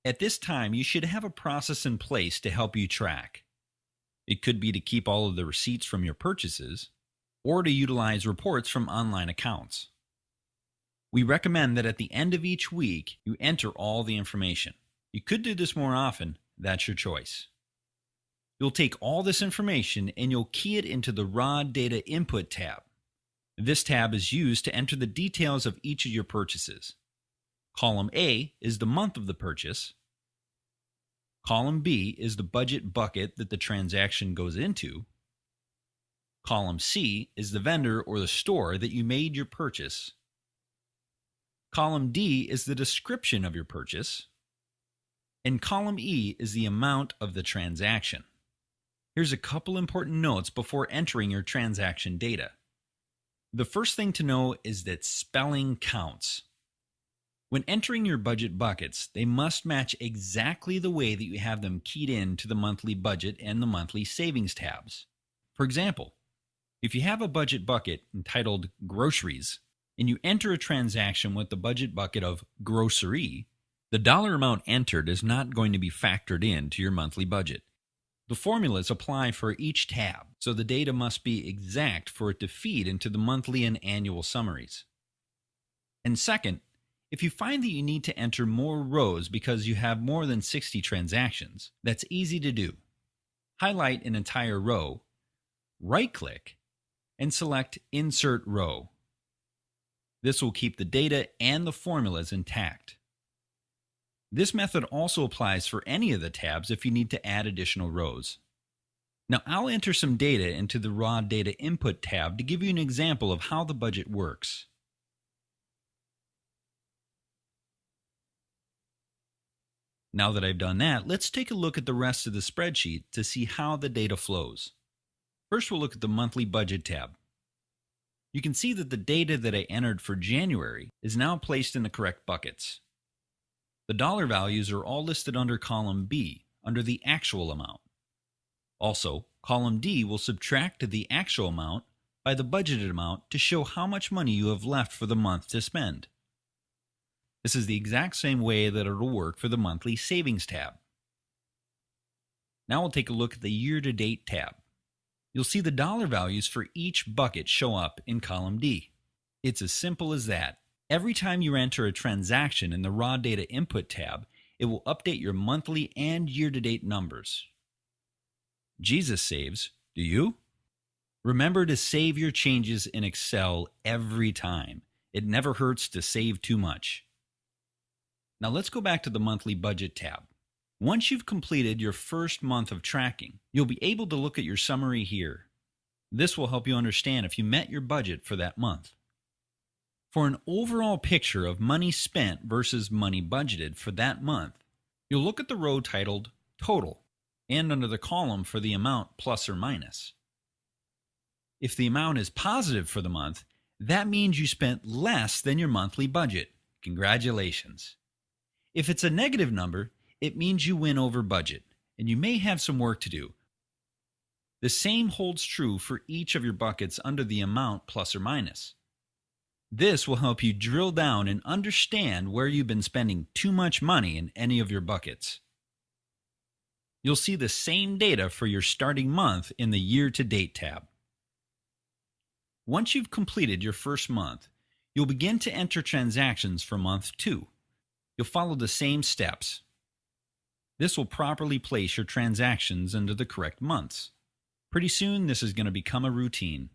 At this time, you should have a process in place to help you track. It could be to keep all of the receipts from your purchases, or to utilize reports from online accounts. We recommend that at the end of each week, you enter all the information. You could do this more often, that's your choice. You'll take all this information and you'll key it into the Raw Data Input tab. This tab is used to enter the details of each of your purchases. Column A is the month of the purchase. Column B is the budget bucket that the transaction goes into. Column C is the vendor or the store that you made your purchase. Column D is the description of your purchase. And column E is the amount of the transaction. Here's a couple important notes before entering your transaction data. The first thing to know is that spelling counts. When entering your budget buckets, they must match exactly the way that you have them keyed in to the monthly budget and the monthly savings tabs. For example, if you have a budget bucket entitled Groceries, and you enter a transaction with the budget bucket of Grocery, the dollar amount entered is not going to be factored into your monthly budget. The formulas apply for each tab, so the data must be exact for it to feed into the monthly and annual summaries. And second, if you find that you need to enter more rows because you have more than 60 transactions, that's easy to do. Highlight an entire row, right-click, and select Insert Row. This will keep the data and the formulas intact. This method also applies for any of the tabs if you need to add additional rows. Now I'll enter some data into the Raw Data Input tab to give you an example of how the budget works. Now that I've done that, let's take a look at the rest of the spreadsheet to see how the data flows. First, we'll look at the Monthly Budget tab. You can see that the data that I entered for January is now placed in the correct buckets. The dollar values are all listed under column B, under the actual amount. Also, column D will subtract the actual amount by the budgeted amount to show how much money you have left for the month to spend. This is the exact same way that it will work for the Monthly Savings tab. Now we'll take a look at the Year-to-Date tab. You'll see the dollar values for each bucket show up in column D. It's as simple as that. Every time you enter a transaction in the Raw Data Input tab, it will update your monthly and year-to-date numbers. Jesus saves, do you? Remember to save your changes in Excel every time. It never hurts to save too much. Now let's go back to the Monthly Budget tab. Once you've completed your first month of tracking, you'll be able to look at your summary here. This will help you understand if you met your budget for that month. For an overall picture of money spent versus money budgeted for that month, you'll look at the row titled Total and under the column for the amount plus or minus. If the amount is positive for the month, that means you spent less than your monthly budget. Congratulations. If it's a negative number, it means you went over budget, and you may have some work to do. The same holds true for each of your buckets under the amount plus or minus. This will help you drill down and understand where you've been spending too much money in any of your buckets. You'll see the same data for your starting month in the Year-to-Date tab. Once you've completed your first month, you'll begin to enter transactions for month 2. You'll follow the same steps. This will properly place your transactions into the correct months. Pretty soon, this is going to become a routine.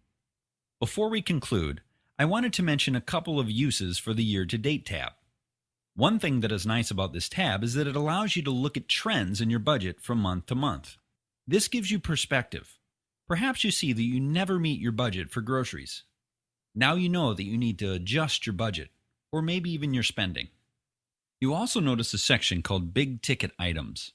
Before we conclude, I wanted to mention a couple of uses for the Year-to-Date tab. One thing that is nice about this tab is that it allows you to look at trends in your budget from month to month. This gives you perspective. Perhaps you see that you never meet your budget for groceries. Now you know that you need to adjust your budget, or maybe even your spending. You also notice a section called Big Ticket Items.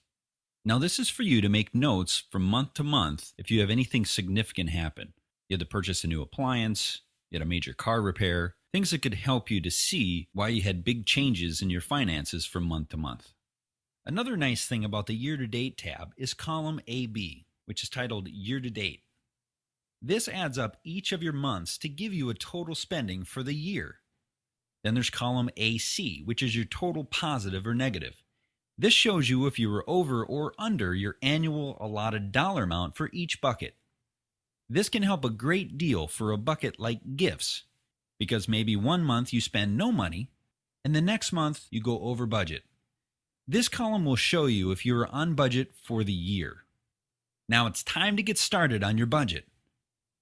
Now this is for you to make notes from month to month if you have anything significant happen. You had to purchase a new appliance, you had a major car repair, things that could help you to see why you had big changes in your finances from month to month. Another nice thing about the Year-to-Date tab is column AB, which is titled Year-to-Date. This adds up each of your months to give you a total spending for the year. Then there's column AC, which is your total positive or negative. This shows you if you were over or under your annual allotted dollar amount for each bucket. This can help a great deal for a bucket like gifts, because maybe one month you spend no money and the next month you go over budget. This column will show you if you are on budget for the year. Now it's time to get started on your budget.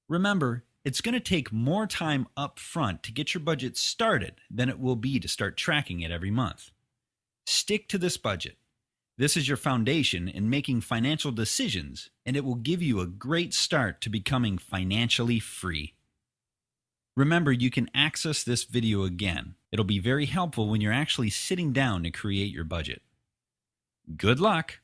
Remember, it's going to take more time up front to get your budget started than it will be to start tracking it every month. Stick to this budget. This is your foundation in making financial decisions, and it will give you a great start to becoming financially free. Remember, you can access this video again. It'll be very helpful when you're actually sitting down to create your budget. Good luck!